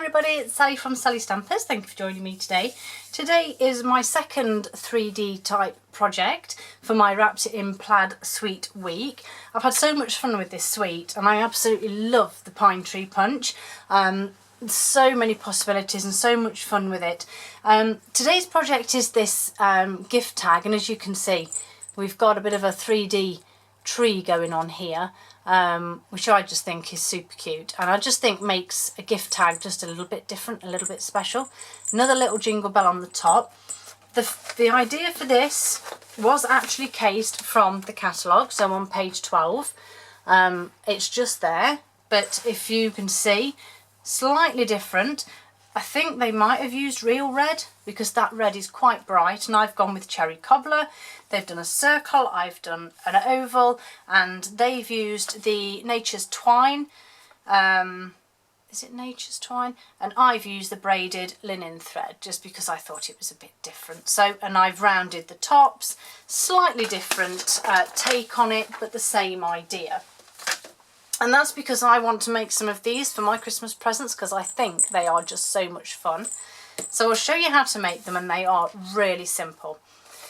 everybody, it's Sally from Sally Stampers. Thank you for joining me today. Today is my second 3D type project for my Wrapped It in Plaid Sweet week. I've had so much fun with this sweet and I absolutely love the pine tree punch. So many possibilities and so much fun with it. Today's project is this gift tag, and as you can see we've got a bit of a 3D tree going on here. Which I just think is super cute, and I just think makes a gift tag just a little bit different, a little bit special. Another little jingle bell on the top. The idea for this was actually cased from the catalogue, so on page 12. It's just there, but if you can see, slightly different. I think they might have used real red because that red is quite bright, and I've gone with cherry cobbler. They've done a circle, I've done an oval, and they've used the Nature's Twine. Is it Nature's Twine? And I've used the braided linen thread just because I thought it was a bit different. So, and I've rounded the tops, slightly different take on it, but the same idea. And that's because I want to make some of these for my Christmas presents because I think they are just so much fun. So I'll show you how to make them, and they are really simple.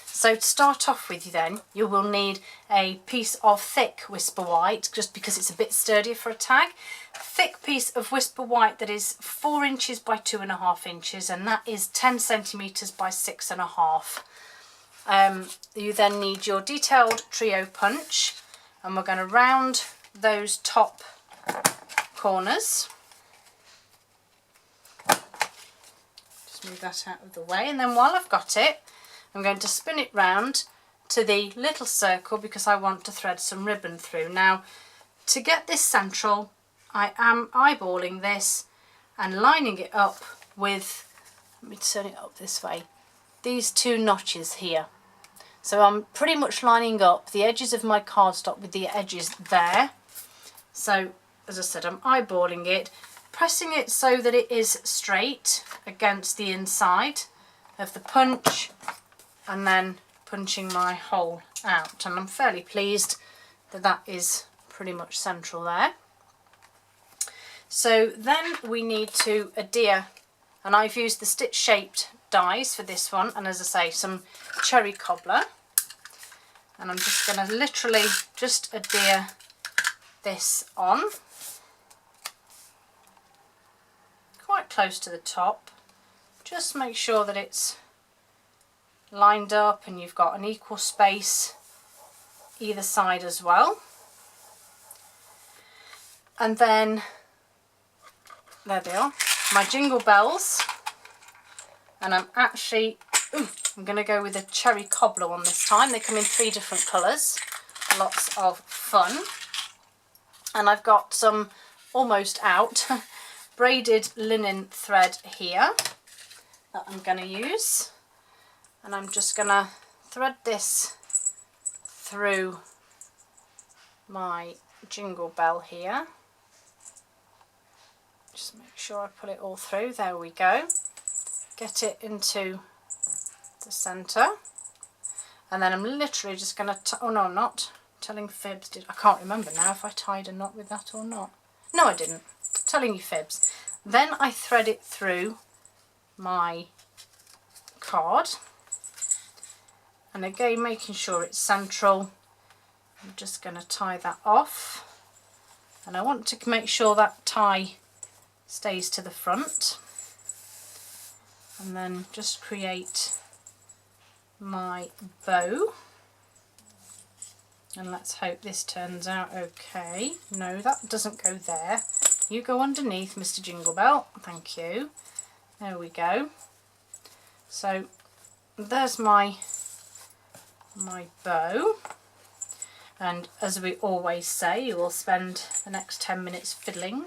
So to start off with then, you will need a piece of thick Whisper White, just because it's a bit sturdier for a tag. A thick piece of Whisper White that is 4 inches by 2.5 inches, and that is 10 centimetres by 6.5. You then need your detailed trio punch, and we're going to round those top corners. Just move that out of the way, and then while I've got it, I'm going to spin it round to the little circle because I want to thread some ribbon through. Now, to get this central, I am eyeballing this and lining it up with, let me turn it up this way, these 2 notches here. So I'm pretty much lining up the edges of my cardstock with the edges there. So, as I said, I'm eyeballing it, pressing it so that it is straight against the inside of the punch, and then punching my hole out. And I'm fairly pleased that that is pretty much central there. So then we need to adhere, and I've used the stitch shaped dies for this one, and as I say, some cherry cobbler. And I'm just going to literally just adhere this on quite close to the top. Just make sure that it's lined up and you've got an equal space either side as well. And then there they are, my jingle bells, and I'm actually I'm going to go with a cherry cobbler one this time. They come in 3 different colours, lots of fun. And I've got some almost out braided linen thread here that I'm going to use, and I'm just going to thread this through my jingle bell here. Just make sure I pull it all through. There we go. Get it into the centre, and then I'm literally just going to, oh no, I'm not telling fibs. I can't remember now if I tied a knot with that or not. No, I didn't. Telling you fibs. Then I thread it through my card, and again making sure it's central. I'm just going to tie that off, and I want to make sure that tie stays to the front, and then just create my bow. And let's hope this turns out okay. No, that doesn't go there. You go underneath, Mr. Jingle Bell. Thank you. There we go. So there's my bow. And as we always say, you will spend the next 10 minutes fiddling.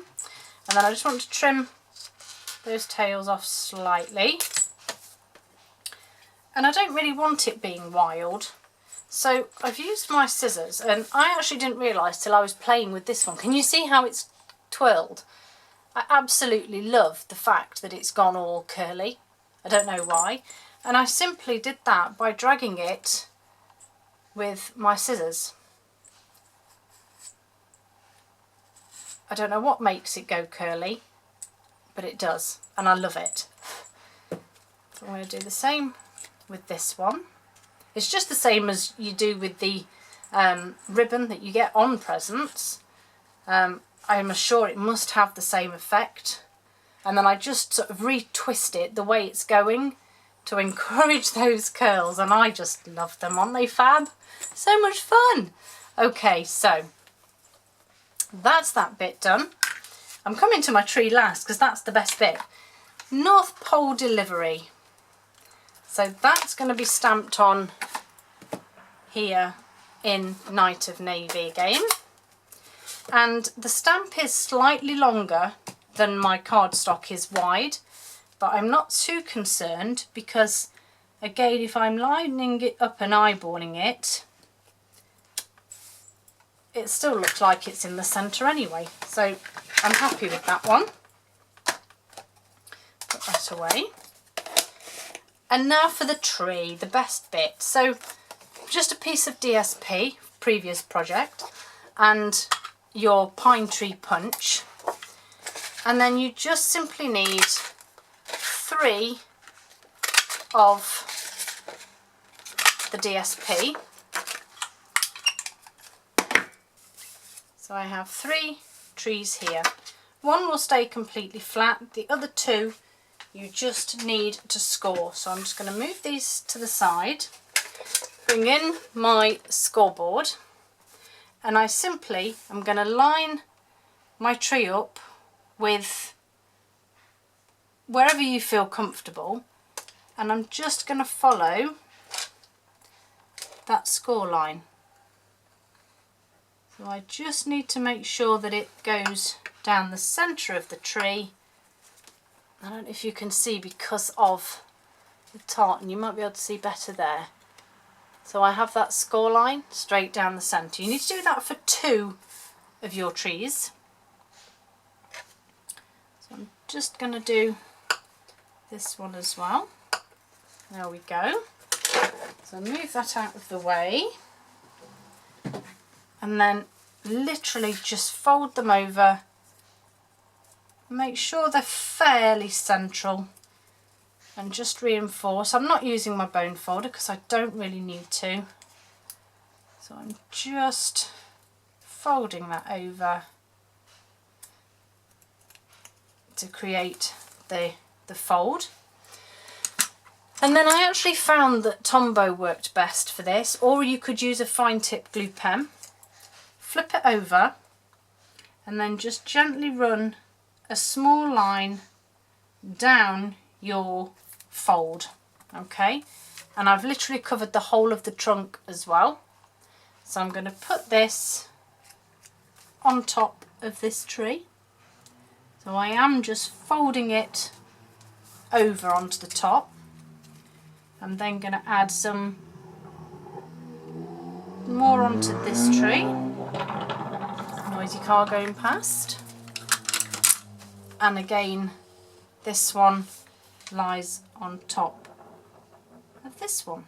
And then I just want to trim those tails off slightly. And I don't really want it being wild. So I've used my scissors, and I actually didn't realise till I was playing with this one. Can you see how it's twirled? I absolutely love the fact that it's gone all curly. I don't know why. And I simply did that by dragging it with my scissors. I don't know what makes it go curly, but it does, and I love it. So I'm going to do the same with this one. It's just the same as you do with the ribbon that you get on presents. I'm sure it must have the same effect. And then I just sort of retwist it the way it's going to encourage those curls, and I just love them. Aren't they fab? So much fun. Okay, so that's that bit done. I'm coming to my tree last because that's the best bit. North Pole delivery. So that's going to be stamped on here in Night of Navy again. And the stamp is slightly longer than my cardstock is wide, but I'm not too concerned because, again, if I'm lining it up and eyeballing it, it still looks like it's in the centre anyway. So I'm happy with that one. Put that away. And now for the tree, the best bit. So just a piece of DSP, previous project, and your pine tree punch. And then you just simply need 3 of the DSP. So I have 3 trees here. One will stay completely flat, the other 2 you just need to score. So I'm just going to move these to the side, bring in my scoreboard, and I simply am going to line my tree up with wherever you feel comfortable, and I'm just going to follow that score line. So I just need to make sure that it goes down the centre of the tree. I don't know if you can see because of the tartan, you might be able to see better there. So I have that score line straight down the centre. You need to do that for 2 of your trees. So I'm just going to do this one as well. There we go. So move that out of the way. And then literally just fold them over. Make sure they're fairly central and just reinforce. I'm not using my bone folder because I don't really need to. So I'm just folding that over to create the fold. And then I actually found that Tombow worked best for this, or you could use a fine tip glue pen. Flip it over and then just gently run a small line down your fold, okay? And I've literally covered the whole of the trunk as well. So I'm going to put this on top of this tree. So I am just folding it over onto the top. I'm then going to add some more onto this tree. Noisy car going past. And again, this one lies on top of this one.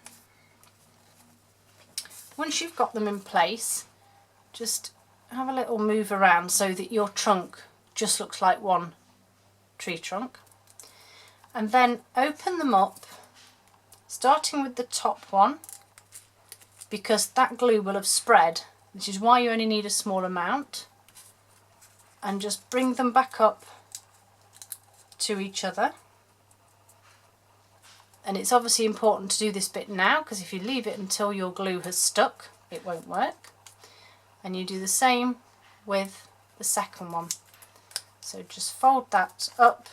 Once you've got them in place, just have a little move around so that your trunk just looks like one tree trunk. And then open them up, starting with the top one, because that glue will have spread, which is why you only need a small amount. And just bring them back up to each other. And it's obviously important to do this bit now, because if you leave it until your glue has stuck, it won't work. And you do the same with the second one. So just fold that up,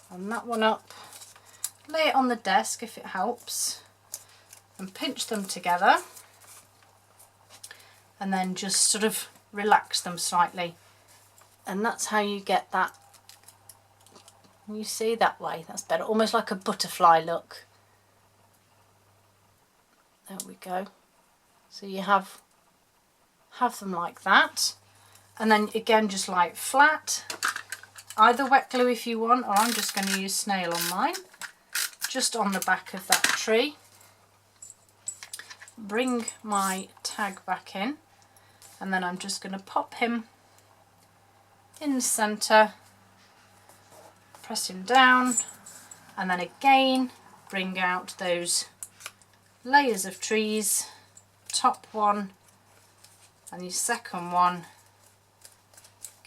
and that one up, lay it on the desk if it helps, and pinch them together, and then just sort of relax them slightly. And that's how you get that, you see, that way, that's better, almost like a butterfly look. There we go. So you have them like that, and then again just like flat, either wet glue if you want, or I'm just going to use snail on mine, just on the back of that tree. Bring my tag back in, and then I'm just going to pop him in the centre, press him down, and then again bring out those layers of trees, top one and your second one,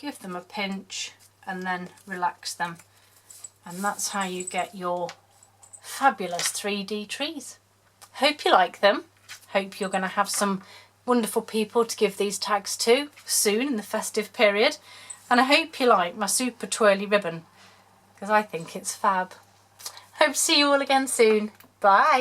give them a pinch and then relax them, and that's how you get your fabulous 3D trees. Hope you like them. Hope you're going to have some wonderful people to give these tags to soon in the festive period, and I hope you like my super twirly ribbon because I think it's fab. Hope to see you all again soon. Bye.